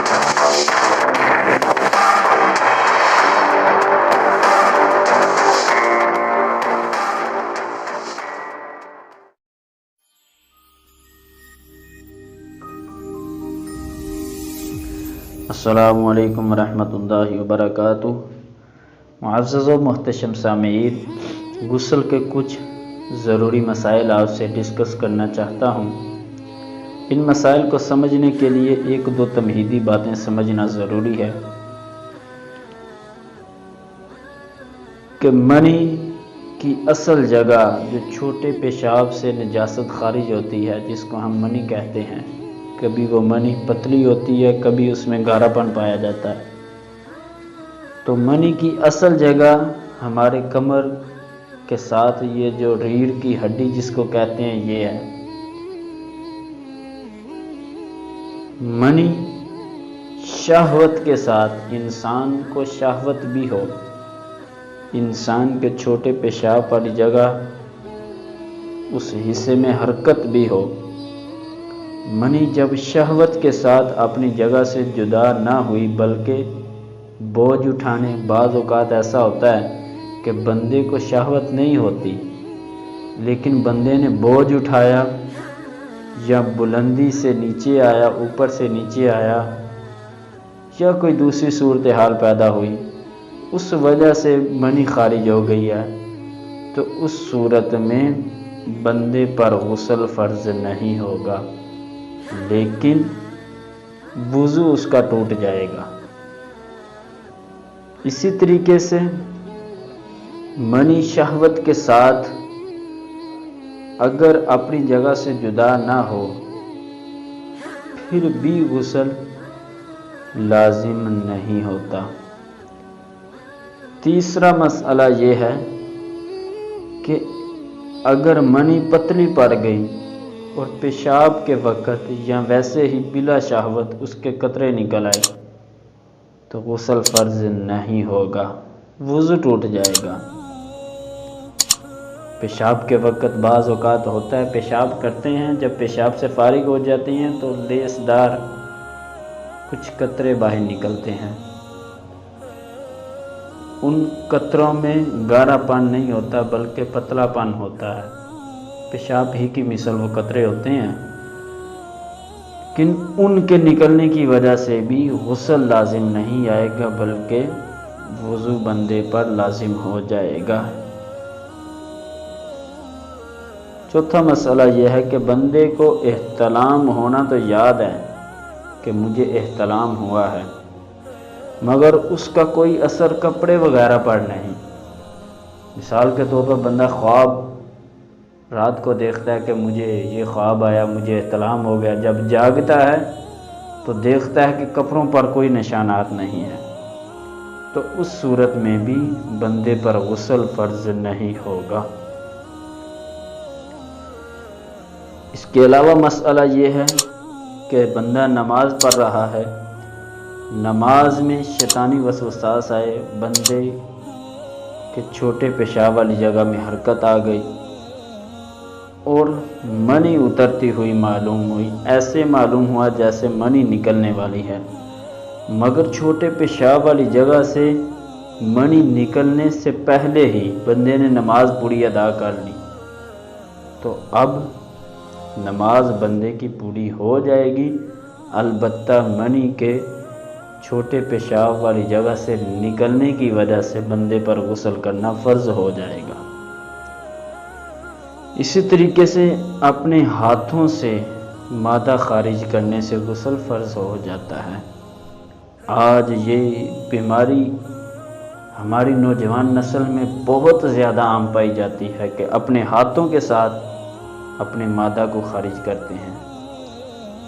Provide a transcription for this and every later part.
السلام علیکم ورحمۃ اللہ وبرکاتہ۔ معزز و محتشم سامعین، غسل کے کچھ ضروری مسائل آپ سے ڈسکس کرنا چاہتا ہوں۔ ان مسائل کو سمجھنے کے لیے ایک دو تمہیدی باتیں سمجھنا ضروری ہے کہ منی کی اصل جگہ جو چھوٹے پیشاب سے نجاست خارج ہوتی ہے، جس کو ہم منی کہتے ہیں، کبھی وہ منی پتلی ہوتی ہے، کبھی اس میں گاڑھا پن پایا جاتا ہے۔ تو منی کی اصل جگہ ہمارے کمر کے ساتھ یہ جو ریڑھ کی ہڈی جس کو کہتے ہیں یہ ہے۔ منی شہوت کے ساتھ، انسان کو شہوت بھی ہو، انسان کے چھوٹے پیشاب والی جگہ اس حصے میں حرکت بھی ہو، منی جب شہوت کے ساتھ اپنی جگہ سے جدا نہ ہوئی بلکہ بوجھ اٹھانے، بعض اوقات ایسا ہوتا ہے کہ بندے کو شہوت نہیں ہوتی لیکن بندے نے بوجھ اٹھایا یا بلندی سے نیچے آیا، اوپر سے نیچے آیا، یا کوئی دوسری صورتحال پیدا ہوئی، اس وجہ سے منی خارج ہو گئی ہے، تو اس صورت میں بندے پر غسل فرض نہیں ہوگا، لیکن وضو اس کا ٹوٹ جائے گا۔ اسی طریقے سے منی شہوت کے ساتھ اگر اپنی جگہ سے جدا نہ ہو پھر بھی غسل لازم نہیں ہوتا۔ تیسرا مسئلہ یہ ہے کہ اگر منی پتلی پڑ گئی اور پیشاب کے وقت یا ویسے ہی بلا شہوت اس کے قطرے نکل آئے تو غسل فرض نہیں ہوگا، وضو ٹوٹ جائے گا۔ پیشاب کے وقت بعض اوقات ہوتا ہے، پیشاب کرتے ہیں، جب پیشاب سے فارغ ہو جاتی ہیں تو لیس دار کچھ قطرے باہر نکلتے ہیں، ان قطروں میں گاڑھا پن نہیں ہوتا بلکہ پتلا پن ہوتا ہے، پیشاب ہی کی مثل وہ قطرے ہوتے ہیں، لیکن ان کے نکلنے کی وجہ سے بھی غسل لازم نہیں آئے گا بلکہ وضو بندے پر لازم ہو جائے گا۔ چوتھا مسئلہ یہ ہے کہ بندے کو احتلام ہونا تو یاد ہے کہ مجھے احتلام ہوا ہے، مگر اس کا کوئی اثر کپڑے وغیرہ پر نہیں۔ مثال کے طور پر بندہ خواب رات کو دیکھتا ہے کہ مجھے یہ خواب آیا، مجھے احتلام ہو گیا، جب جاگتا ہے تو دیکھتا ہے کہ کپڑوں پر کوئی نشانات نہیں ہے، تو اس صورت میں بھی بندے پر غسل فرض نہیں ہوگا۔ اس کے علاوہ مسئلہ یہ ہے کہ بندہ نماز پڑھ رہا ہے، نماز میں شیطانی وسوساس آئے، بندے کے چھوٹے پیشاب والی جگہ میں حرکت آ گئی اور منی اترتی ہوئی معلوم ہوئی، ایسے معلوم ہوا جیسے منی نکلنے والی ہے، مگر چھوٹے پیشاب والی جگہ سے منی نکلنے سے پہلے ہی بندے نے نماز پوری ادا کر لی، تو اب نماز بندے کی پوری ہو جائے گی، البتہ منی کے چھوٹے پیشاب والی جگہ سے نکلنے کی وجہ سے بندے پر غسل کرنا فرض ہو جائے گا۔ اسی طریقے سے اپنے ہاتھوں سے مادہ خارج کرنے سے غسل فرض ہو جاتا ہے۔ آج یہ بیماری ہماری نوجوان نسل میں بہت زیادہ عام پائی جاتی ہے کہ اپنے ہاتھوں کے ساتھ اپنے مادہ کو خارج کرتے ہیں،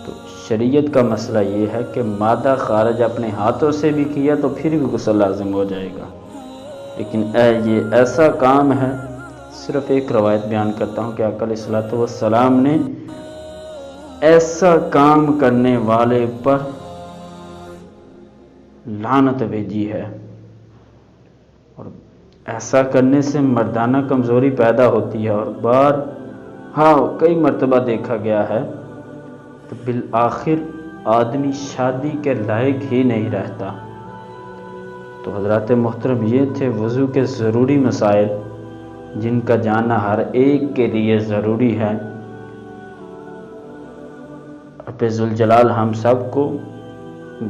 تو شریعت کا مسئلہ یہ ہے کہ مادہ خارج اپنے ہاتھوں سے بھی کیا تو پھر بھی غسل لازم ہو جائے گا، لیکن یہ ایسا کام ہے، صرف ایک روایت بیان کرتا ہوں کہ آقا علیہ الصلوۃ والسلام نے ایسا کام کرنے والے پر لعنت بھیجی ہے، اور ایسا کرنے سے مردانہ کمزوری پیدا ہوتی ہے، اور کئی مرتبہ دیکھا گیا ہے، تو بالآخر آدمی شادی کے لائق ہی نہیں رہتا۔ تو حضرات محترم، یہ تھے وضو کے ضروری مسائل جن کا جاننا ہر ایک کے لیے ضروری ہے۔ رب ذوالجلال ہم سب کو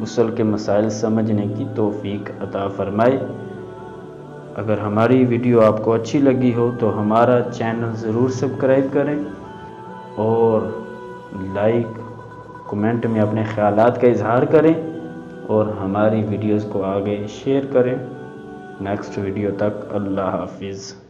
غسل کے مسائل سمجھنے کی توفیق عطا فرمائے۔ اگر ہماری ویڈیو آپ کو اچھی لگی ہو تو ہمارا چینل ضرور سبسکرائب کریں اور لائک کمنٹ میں اپنے خیالات کا اظہار کریں اور ہماری ویڈیوز کو آگے شیئر کریں۔ نیکسٹ ویڈیو تک اللہ حافظ۔